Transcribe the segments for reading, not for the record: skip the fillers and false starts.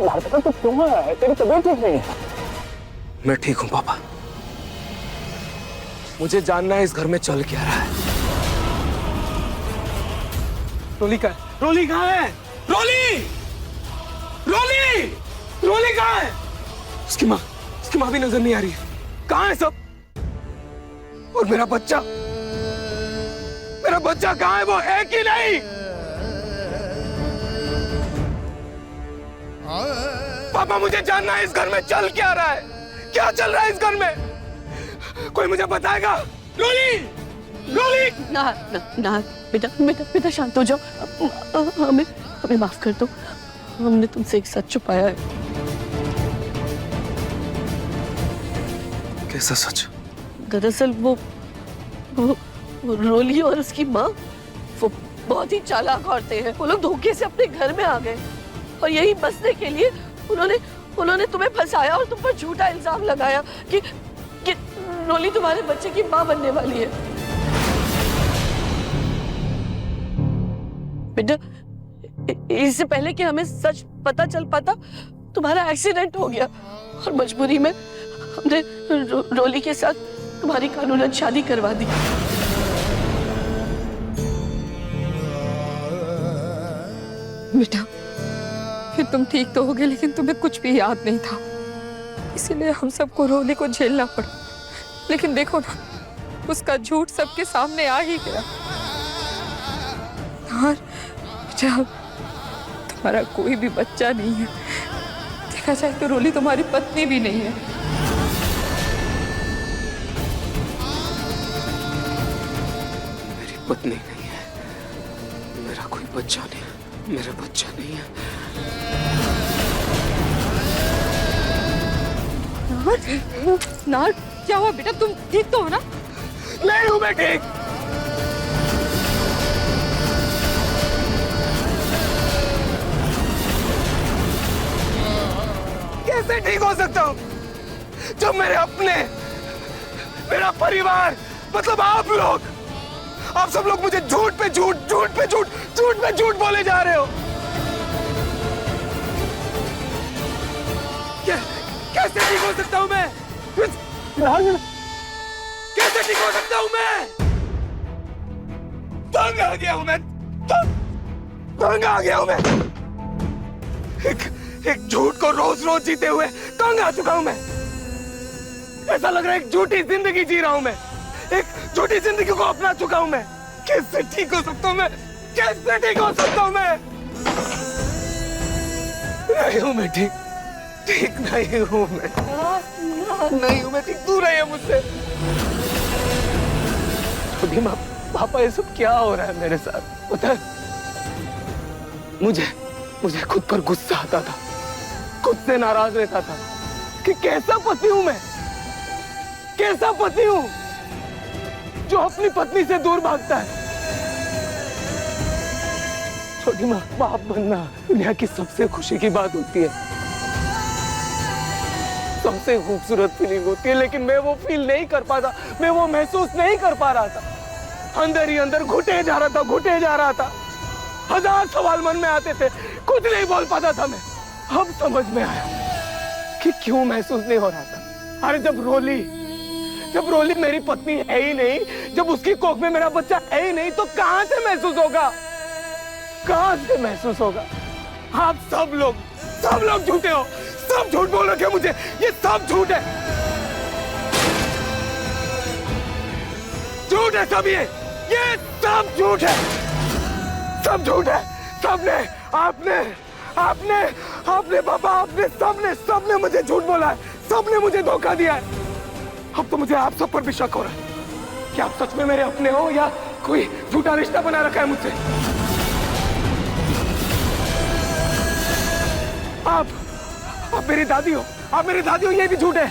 भारत तो क्यों है? तेरी तबीयत ठीक नहीं है? मैं ठीक हूं पापा। मुझे जानना है इस घर में चल क्या रहा है। रोली कहाँ है? रोली कहाँ है? रोली! रोली! रोली कहाँ है? उसकी माँ भी नजर नहीं आ रही है। कहाँ है सब? और मेरा बच्चा कहाँ है? वो है कि नहीं? पापा मुझे जानना है इस घर में चल क्या रहा है? क्या चल रहा है इस घर में? कोई मुझे बताएगा? रोली! रोली! ना ना ना बेटा बेटा बेटा शांत हो जाओ। हमें माफ कर दो। हमने तुमसे एक सच छुपाया है। कैसा सच? दरअसल वो रोली और उसकी माँ वो बहुत ही चालाक औरतें हैं। वो लोग धोखे से अपने घर में आ गए और यही बसने के लिए उन्होंने तुम्हें फंसाया और तुम पर झूठा इल्जाम लगाया कि रोली तुम्हारे बच्चे की माँ बनने वाली है। बेटा इससे पहले कि हमें सच पता चल पाता तुम्हारा एक्सीडेंट हो गया और मजबूरी में हमने रोली के साथ तुम्हारी कानूनन शादी करवा दी। बेटा फिर तुम ठीक तो हो गए, लेकिन तुम्हें कुछ भी याद नहीं था, इसीलिए हम सबको रोली को झेलना पड़ा। लेकिन देखो ना, उसका झूठ सबके सामने आ ही गया। और बेटा तुम्हारा कोई भी बच्चा नहीं है। देखा जाए तो रोली तुम्हारी पत्नी भी नहीं है। मेरी पत्नी नहीं है, मेरा कोई बच्चा नहीं है, मेरा बच्चा नहीं है। नार क्या हुआ बेटा? तुम ठीक तो हो ना? नहीं हूं मैं ठीक। कैसे ठीक हो सकता हूं जब मेरे अपने, मेरा परिवार, मतलब आप सब लोग मुझे झूठ पे झूठ बोले जा रहे हो। कैसे ठीक हो सकता हूं मैं? कैसे ठीक हो सकता हूं मैं? तंग आ गया हूं मैं, तंग आ गया हूं मैं। एक झूठ को रोज रोज जीते हुए तंग आ चुका हूं मैं। ऐसा लग रहा है एक झूठी जिंदगी जी रहा हूं मैं, एक झूठी जिंदगी को अपना चुका हूं मैं। कैसे ठीक हो सकता हूं मैं? कैसे ठीक हो सकता हूं मैं? नहीं हूं मैं ठीक, ठीक नहीं हूं मैं, नहीं हूं मैं ठीक। दूर रहिए मुझसे। माँ पापा ये सब क्या हो रहा है मेरे साथ? पता है मुझे खुद पर गुस्सा आता था, खुद से नाराज रहता था कि कैसा पति हूं मैं, कैसा पति हूं जो अपनी पत्नी से दूर भागता है। छोटी माँ, बाप बनना दुनिया की सबसे खुशी की बात होती है, सबसे खूबसूरत फीलिंग होती है, लेकिन मैं वो फील नहीं कर पाता, मैं वो महसूस नहीं कर पा रहा था। अंदर ही अंदर घुटे जा रहा था। हजार सवाल मन में आते थे, कुछ नहीं बोल पाता था मैं। अब समझ में आया कि क्यों महसूस नहीं हो रहा था। अरे जब रोली मेरी पत्नी है ही नहीं, जब उसकी कोख में मेरा बच्चा है ही नहीं, तो कहां से महसूस होगा? कहां से महसूस होगा? आप सब लोग झूठे हो, सब झूठ बोल रखे मुझे, ये सब झूठ है, झूठ है सब, ये सब झूठ है, सब झूठ है। सबने, आपने पापा, आपने सबने मुझे झूठ बोला है, सबने मुझे धोखा दिया है। अब तो मुझे आप सब पर भी शक हो रहा है कि आप सच में मेरे अपने हो या कोई झूठा रिश्ता बना रखा है मुझसे। आप मेरी दादी हो, ये भी झूठ है।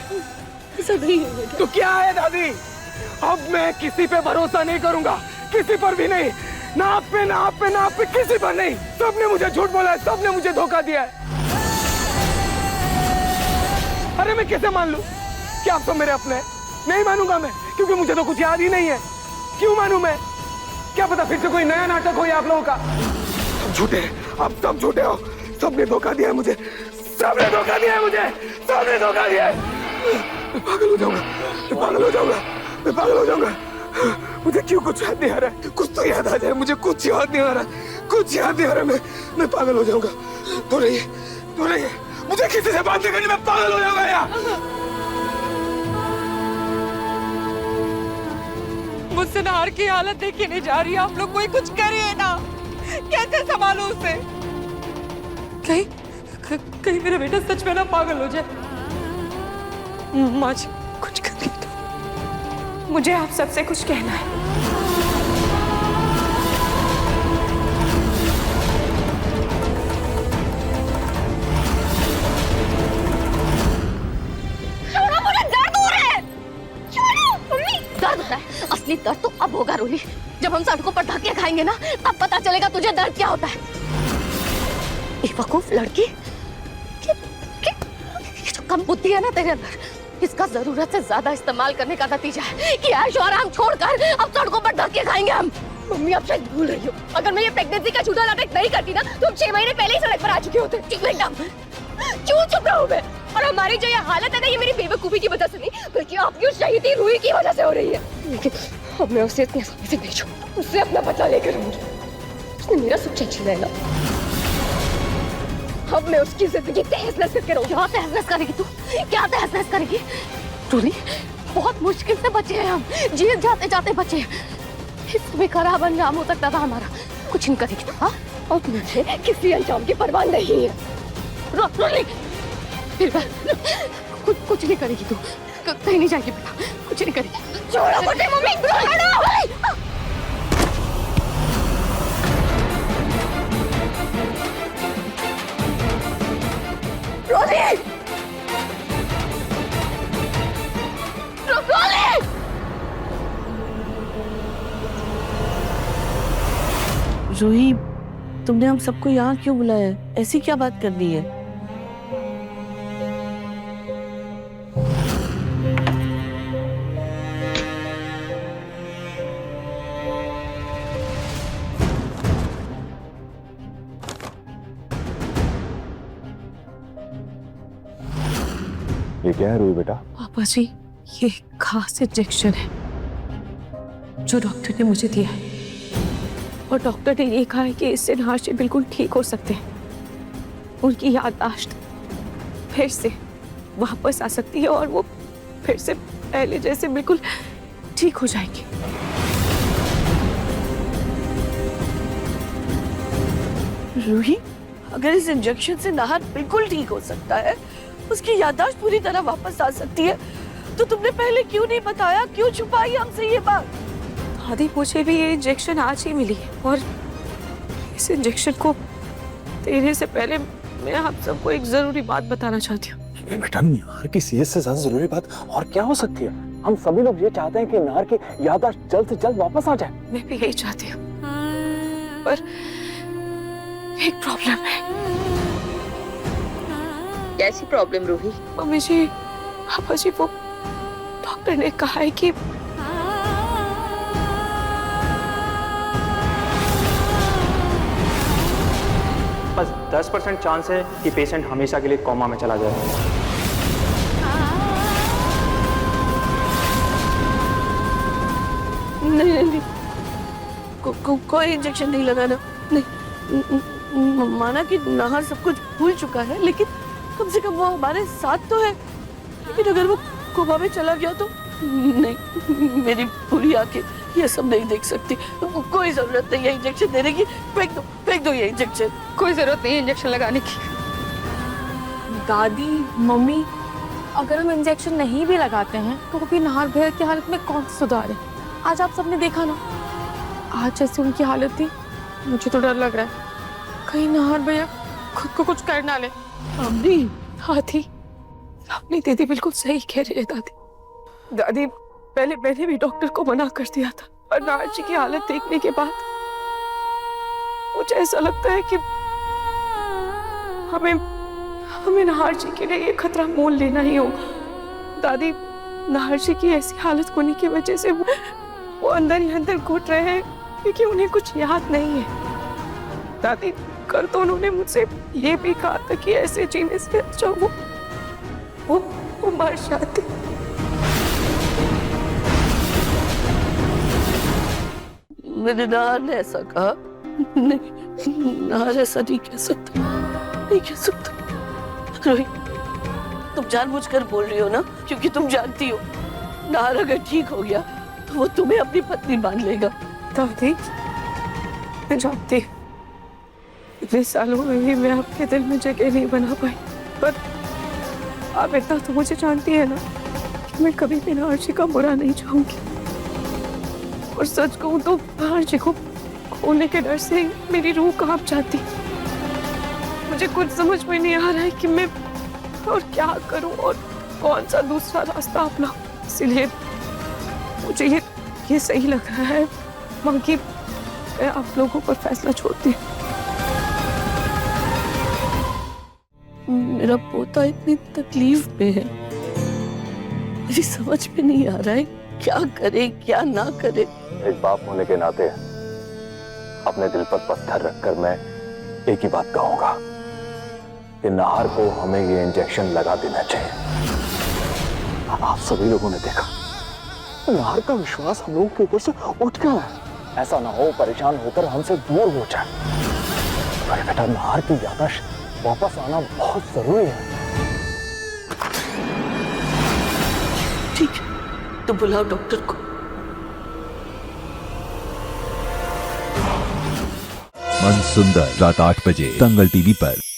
ऐसा नहीं है बेटा। तो क्या है दादी? अब मैं किसी पे भरोसा नहीं करूंगा, किसी पर भी नहीं, ना आप पे, किसी पर नहीं। सबने मुझे झूठ बोला है, सबने मुझे धोखा दिया है। अरे मैं कैसे मान लूं कि आप सब मेरे अपने हैं? नहीं मानूंगा मैं, क्योंकि मुझे तो कुछ याद ही नहीं है। क्यों मानूं मैं? क्या पता फिर से कोई नया नाटक हो आप लोगों का। सब झूठे हैं, आप सब झूठे हो, सबने धोखा दिया है मुझे, सबने धोखा दिया है मुझे, सबने धोखा दिया है। मैं पागल हो जाऊंगा, मैं पागल हो जाऊंगा, मैं पागल हो जाऊंगा। मुझे क्यों कुछ याद नहीं आ रहा है? कुछ तो याद आ जाए, मुझे कुछ याद नहीं आ रहा, कुछ याद नहीं आ रहा। मैं पागल हो जाऊंगा। तो रहिए, तो रहिए, मुझे किसी से बात नहीं करनी, मैं पागल हो जाऊंगा यार। मुझसे नाहर की हालत देखी नहीं जा रही, आप लोग कोई कुछ करिए ना। कैसे संभालो उसे? कहीं मेरा बेटा सच में ना पागल हो जाए। माँ जी कुछ करिए तो। मुझे आप सबसे कुछ कहना है। असली दर्द तो अब होगा रोली, जब हम सड़कों पर धक्के खाएंगे ना, तब पता चलेगा तुझे दर्द क्या होता है। बेवकूफ लड़की, ये जो कम बुद्धि है ना तेरे अंदर, इसका जरूरत से ज्यादा इस्तेमाल करने का नतीजा है कि ऐश और आराम छोड़कर अब सड़कों पर धक्के खाएंगे हम। मम्मी आप शायद भूल रही हो, अगर मैं ये प्रेगनेंसी का झूठा नाटक नहीं करती ना, तो 6 महीने पहले ही सड़क पर आ चुके होते। क्यों चुप रहा हूं मैं? और हमारी जो ये हालत है ना, ये मेरी बेवकूफी की वजह से नहीं, बल्कि आपकी उस शहीदी रूही की वजह से हो रही है। लेकिन अब मैं उसे इतनी आसानी से नहीं छोड़ूंगी, उससे अपना बदला लेकर रहूंगी। उसने मेरा सब छीन लिया ना, अब मैं उसकी जिंदगी तहस-नहस करके रहूंगी। क्या तहस-नहस करेगी तू? क्या तहस-नहस करेगी? रूही, बहुत मुश्किल से बचे हैं हम, जीत जाते जाते बचे हैं। इसमें खराब अंजाम हो सकता था हमारा, कुछ नहीं करेगी तू। हाँ, अब मुझे किसी अंजाम की परवाह नहीं है। रूही, कुछ नहीं करेगी तू, कहीं नहीं जाएगी बेटा, कुछ नहीं करेगी। छोड़ो मुझे मम्मी, छोड़ो। रोली, रूही, तुमने हम सबको यहाँ क्यों बुलाया है? ऐसी क्या बात करनी है? ये क्या है रूही बेटा? पापा जी, ये खास इंजेक्शन है जो डॉक्टर ने मुझे दिया है, और डॉक्टर ने ये कहा है कि इससे नाहर जी बिल्कुल ठीक हो सकते हैं। उनकी याददाश्त फिर से वापस आ सकती है और वो फिर से पहले जैसे बिल्कुल ठीक हो जाएंगे। रूही, अगर इस इंजेक्शन से नाहर बिल्कुल ठीक हो सकता है, उसकी याददाश्त पूरी तरह वापस आ सकती है, तो तुमने पहले क्यों नहीं बताया? क्यों छुपाई हमसे ये बात? दादी, मुझे भी ये इंजेक्शन आज ही मिली है, और इस इंजेक्शन को देने से पहले मैं आप सबको एक जरूरी बात बताना चाहती हूँ। बेटा, नाहर की सेहत से ज्यादा जरूरी बात और क्या हो सकती है? हम सभी लोग ये चाहते हैं कि नाहर की याददाश्त जल्द से जल्द वापस आ जाए। मैं भी यही चाहती हूँ, पर एक प्रॉब्लम है। कैसी प्रॉब्लम रूही? मम्मी जी, पापा जी, वो डॉक्टर ने कहा है कि बस 10% चांस है कि पेशेंट हमेशा के लिए कोमा में चला जाए। नहीं, कोई इंजेक्शन नहीं लगाना। नहीं, माना कि नाहर सब कुछ भूल चुका है, लेकिन कम से कम वो हमारे साथ तो है। लेकिन अगर वो कोमा में चला गया तो नहीं, मेरी पूरी आंखें ये सब नहीं देख सकती। कोई जरूरत नहीं है इंजेक्शन देने की, फेंक दो ये इंजेक्शन। कोई जरूरत नहीं है इंजेक्शन लगाने की। दादी, मम्मी, अगर हम इंजेक्शन नहीं भी लगाते हैं तो भी नाहर भैया की हालत में कौन सा सुधार है? आज आप सबने देखा ना, आज जैसे उनकी हालत थी, मुझे तो डर लग रहा है कहीं नाहर भैया खुद को कुछ कर ना ले। अम्मी, दादी, अपनी दीदी बिल्कुल सही कह रही है। दादी, पहले मैंने भी डॉक्टर को मना कर दिया था, पर नाहर जी की हालत देखने के बाद मुझे ऐसा लगता है कि हमें नाहर जी के लिए ये खतरा मोल लेना ही होगा। दादी, नाहर जी की ऐसी हालत होने की वजह से वो अंदर ही अंदर घुट रहे हैं, क्योंकि उन्हें कुछ याद नहीं है। दादी कल तो उन्होंने मुझसे ये भी कहा था कि ऐसे जीने से अच्छा वो मर जाते। मैंने नार ने ऐसा कहा नहीं, नार ऐसा नहीं कह सकता, नहीं कह सकता। रोहित, तुम जानबूझकर बोल रही हो ना, क्योंकि तुम जानती हो नार अगर ठीक हो गया तो वो तुम्हें अपनी पत्नी मान लेगा। दादी मैं जानती, इतने सालों में भी मैं आपके दिल में जगह नहीं बना पाई, पर आप इतना तो मुझे जानती है ना कि मैं कभी भी आरजी का बुरा नहीं चाहूंगी। और सच कहूं तो आरजी को खोने के डर से मेरी रूह कांप जाती। मुझे कुछ समझ में नहीं आ रहा है कि मैं और क्या करूं और कौन सा दूसरा रास्ता अपनाऊं। इसलिए मुझे ये सही लग रहा है मां कि मैं आप लोगों पर फैसला छोड़ती हूँ। मेरा पोता इतनी तकलीफ में है, मुझे समझ में नहीं आ रहा है क्या करे क्या ना करे। एक बाप होने के नाते अपने दिल पर पत्थर रखकर मैं एक ही बात कहूंगा कि नाहर को हमें ये इंजेक्शन लगा देना चाहिए। आप सभी लोगों ने देखा नाहर का विश्वास हम लोगों के ऊपर से उठ गया है। ऐसा ना हो परेशान होकर हमसे दूर हो जाए। अरे बेटा, नाहर की याददाश्त वापस आना बहुत जरूरी है। ठीक है, तो बुलाओ डॉक्टर को। मन सुंदर रात 8 बजे दंगल टीवी पर।